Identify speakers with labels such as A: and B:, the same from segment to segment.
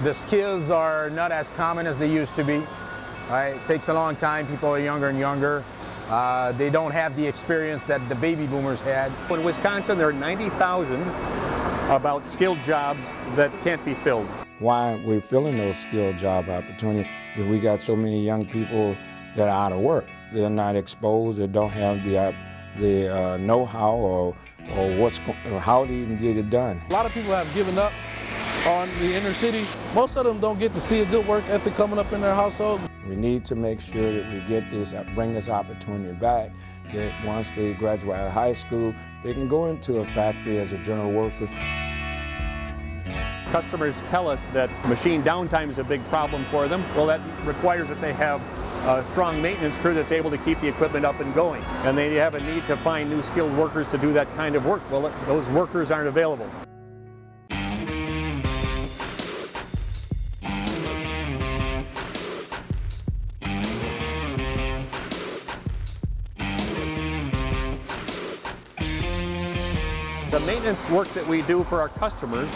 A: The skills are not as common as they used to be. Right? It takes a long time. People are younger and younger. They don't have the experience that the baby boomers had.
B: In Wisconsin, there are 90,000 about skilled jobs that can't be filled.
C: Why we're filling those skilled job opportunities if we got so many young people that are out of work. They're not exposed, they don't have the know-how or how to even get it done.
D: A lot of people have given up on the inner city. Most of them don't get to see a good work ethic coming up in their household.
C: We need to make sure that we get this, bring this opportunity back, that once they graduate out of high school, they can go into a factory as a general worker.
B: Customers tell us that machine downtime is a big problem for them. Well, that requires that they have a strong maintenance crew that's able to keep the equipment up and going. And they have a need to find new skilled workers to do that kind of work. Well, those workers aren't available. The maintenance work that we do for our customers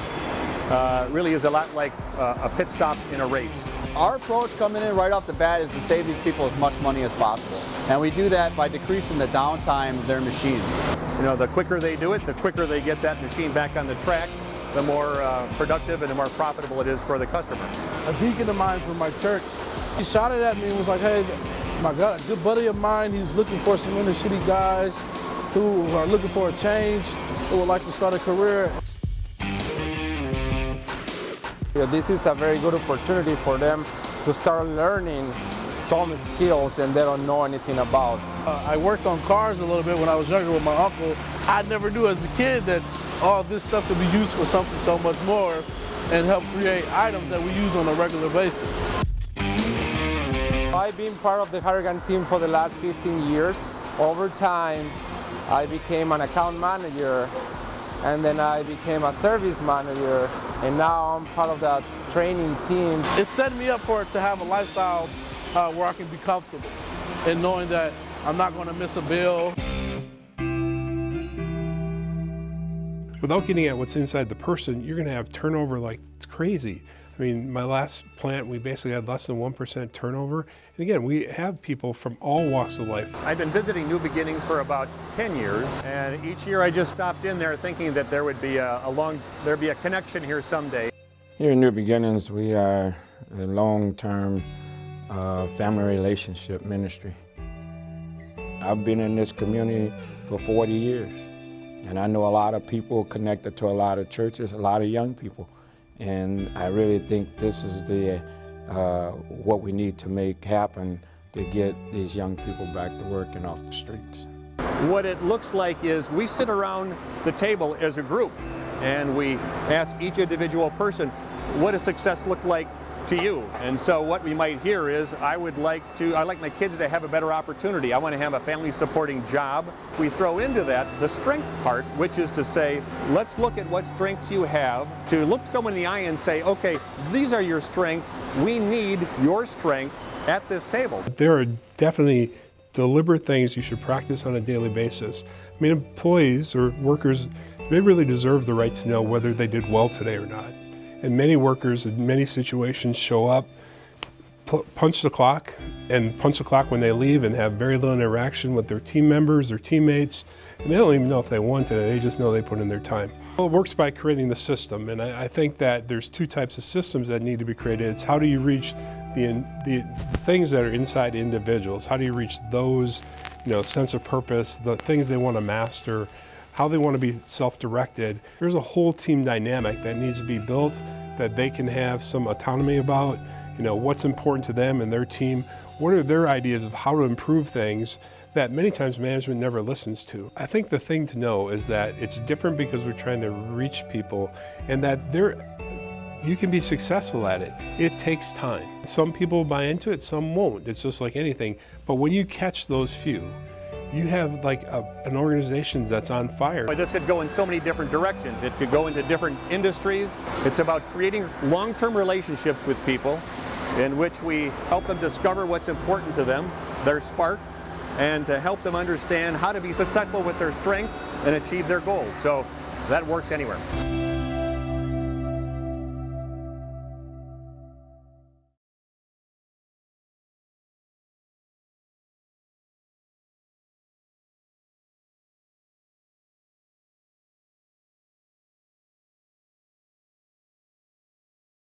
B: really is a lot like a pit stop in a race.
E: Our approach coming in right off the bat is to save these people as much money as possible. And we do that by decreasing the downtime of their machines.
B: You know, the quicker they do it, the quicker they get that machine back on the track, the more productive and the more profitable it is for the customer.
D: A deacon of mine from my church, he shouted at me and was like, hey, my God, a good buddy of mine, he's looking for some inner city guys who are looking for a change, who would like to start a career.
F: This is a very good opportunity for them to start learning some skills and they don't know anything about.
D: I worked on cars a little bit when I was younger with my uncle. I never knew as a kid that all this stuff could be used for something so much more and help create items that we use on a regular basis.
F: I've been part of the Harrigan team for the last 15 years. Over time, I became an account manager, and then I became a service manager, and now I'm part of the training team.
D: It set me up to have a lifestyle where I can be comfortable and knowing that I'm not going to miss a bill.
G: Without getting at what's inside the person, you're going to have turnover like it's crazy. I mean, my last plant, we basically had less than 1% turnover. And again, we have people from all walks of life.
B: I've been visiting New Beginnings for about 10 years, and each year I just stopped in there thinking that there would be there'd be a connection here someday.
C: Here in New Beginnings, we are a long-term family relationship ministry. I've been in this community for 40 years, and I know a lot of people connected to a lot of churches, a lot of young people. And I really think this is what we need to make happen to get these young people back to work and off the streets.
B: What it looks like is we sit around the table as a group and we ask each individual person, what does success look like to you? And so what we might hear is, I'd like my kids to have a better opportunity. I want to have a family supporting job. We throw into that the strengths part, which is to say, let's look at what strengths you have, to look someone in the eye and say, okay, these are your strengths. We need your strengths at this table.
G: There are definitely deliberate things you should practice on a daily basis. I mean, employees or workers, they really deserve the right to know whether they did well today or not. And many workers in many situations show up, punch the clock when they leave and have very little interaction with their team members, their teammates, and they don't even know if they won today, they just know they put in their time. Well, it works by creating the system, and I think that there's two types of systems that need to be created. It's how do you reach the things that are inside individuals? How do you reach those, sense of purpose, the things they want to master, how they want to be self-directed. There's a whole team dynamic that needs to be built that they can have some autonomy about, what's important to them and their team, what are their ideas of how to improve things that many times management never listens to. I think the thing to know is that it's different because we're trying to reach people and that you can be successful at it. It takes time. Some people buy into it, some won't. It's just like anything. But when you catch those few, you have like an organization that's on fire.
B: This could go in so many different directions. It could go into different industries. It's about creating long-term relationships with people in which we help them discover what's important to them, their spark, and to help them understand how to be successful with their strengths and achieve their goals. So that works anywhere.